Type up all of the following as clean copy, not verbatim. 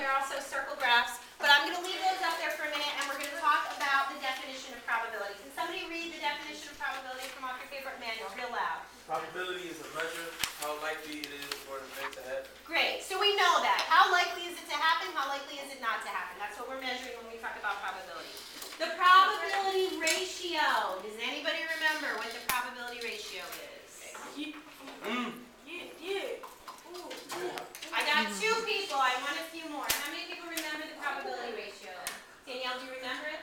they're also circle graphs, but I'm going to leave those up there for a minute, and we're going to talk about the definition of probability. Can somebody read the definition of probability from off your favorite manual real loud? Probability is a measure how likely it is for an event to happen. Great. So we know that. How likely is it to happen? How likely is it not to happen? That's what we're measuring when we talk about probability. The probability ratio. Does anybody remember what the probability ratio is? I got 2 people. I want a few more. How many people remember the probability ratio? Danielle, do you remember it?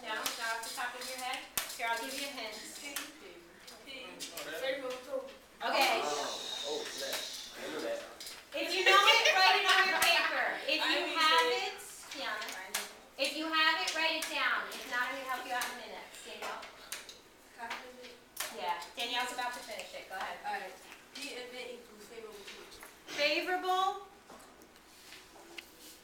No? Not off the top of your head? Here, I'll give you a hint. Okay. If you know it, write it on your paper. If you have it, Kiana, if you have it, write it down. If not, I'm going to help you out in a minute. Danielle? Yeah. Danielle's about to finish it. Go ahead. All right. The event equals favorable to it. Favorable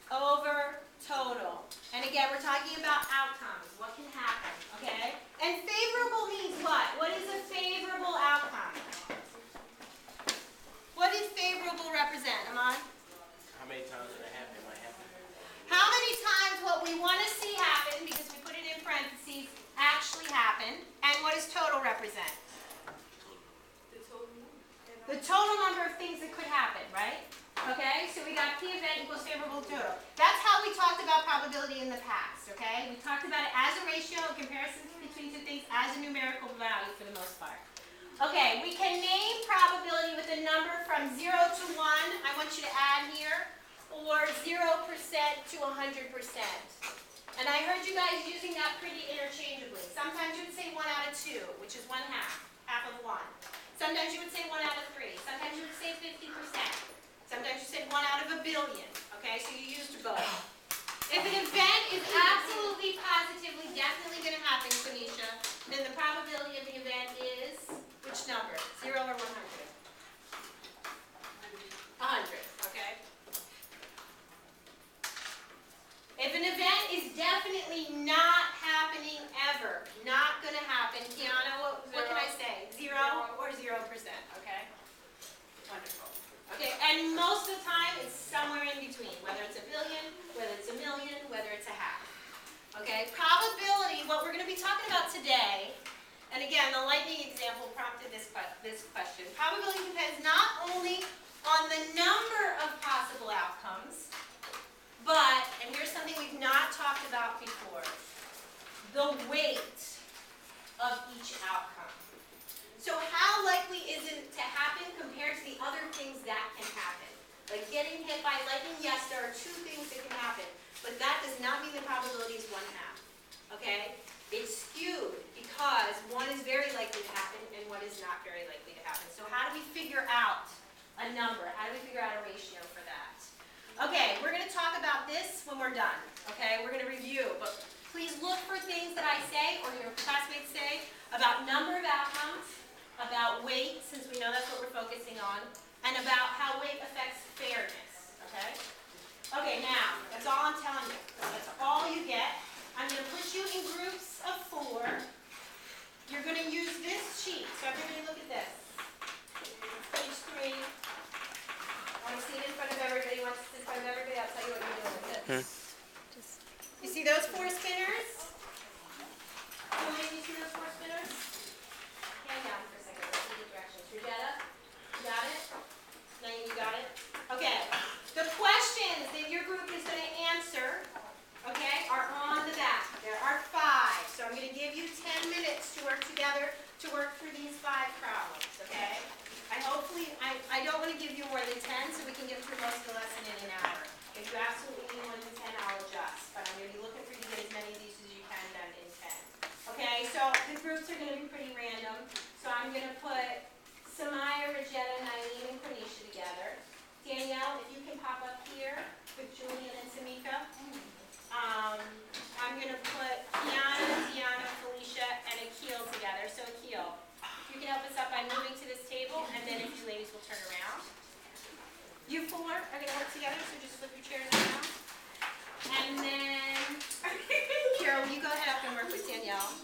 over total. And again, we're talking about outcomes. What can happen, okay? And favorable means what? What is a favorable outcome? What does favorable represent, Amon? How many times did it happen? It might happen. How many times what we want to see happen, because we put it in parentheses, actually happen? And what does total represent? The total number of things that could happen, right? Okay, so we got P event equals favorable total. That's how we talked about probability in the past, okay? We talked about it as a ratio, a comparison between 2 things, as a numerical value for the most part. Okay, we can name probability with a number from 0 to 1, I want you to add here, or 0% to 100%. And I heard you guys using that pretty interchangeably. Sometimes you would say 1 out of 2, which is 1/2, half of 1. Sometimes you would say 1 out of 3. Sometimes you would say 50%. Sometimes you said 1 out of a billion. Okay, so you used both. If an event is absolutely, positively, definitely going to happen, Quenisha, then the probability of the event is which number? 0 or 100? 100, okay? If an event is definitely not happening ever, not going to happen, Kiana, what can I say? 0 or 0%, okay? Wonderful. Okay, and most of the time it's somewhere in between, whether it's a billion, whether it's a million, whether it's a half. Okay, probability, what we're going to be talking about today, and again, the lightning example prompted this question. Probability depends not only on the number of possible outcomes, but, and here's something we've not talked about before, the weight of each outcome. So how likely is it to happen compared to the other things that can happen? Like getting hit by lightning, yes, there are 2 things that can happen, but that does not mean the probability is 1/2, okay? It's skewed because 1 is very likely to happen and 1 is not very likely to happen. So how do we figure out a number? How do we figure out a ratio for that? Okay, we're going to talk about this when we're done, okay? We're going to review, but please look for things that I say or your classmates say about number of outcomes, about weight, since we know that's what we're focusing on, and about how weight affects fairness, okay? Okay, now, that's all I'm telling you. That's all you get. I'm going to put you in groups of 4. You're going to use this sheet. So everybody look at this. Page 3. I want to see it in front of everybody. I want to see it in front of everybody. I'll tell you what you're doing with this. You see those 4 spinners? Julian, you see those 4 spinners? Hang down for a second. Let's see the directions. Rosetta, you got it? Naeem, you got it? Okay. The questions that your group is going to answer, okay, are on the back. There are 5. So I'm going to give you 10 minutes to work together to work through these 5 problems, okay? I don't want to give you more than 10 so we can get through most of the lesson in an hour. If you absolutely need more than 10, I'll adjust. But I'm going to be looking for you to get as many of these as you can done in 10. Okay, so the groups are going to be pretty random. So I'm going to put Samaya, Rajetta, Naeem, and Quenisha together. Danielle, if you can pop up here with Julian and Tamika. I'm going to put Kiana, Deanna, Felicia, and Akil together. So Akil, you can help us out by moving to this table, and then if you ladies will turn around. You 4 are going to work together, so just flip your chairs around. And then, Carol, you go ahead up and work with Danielle.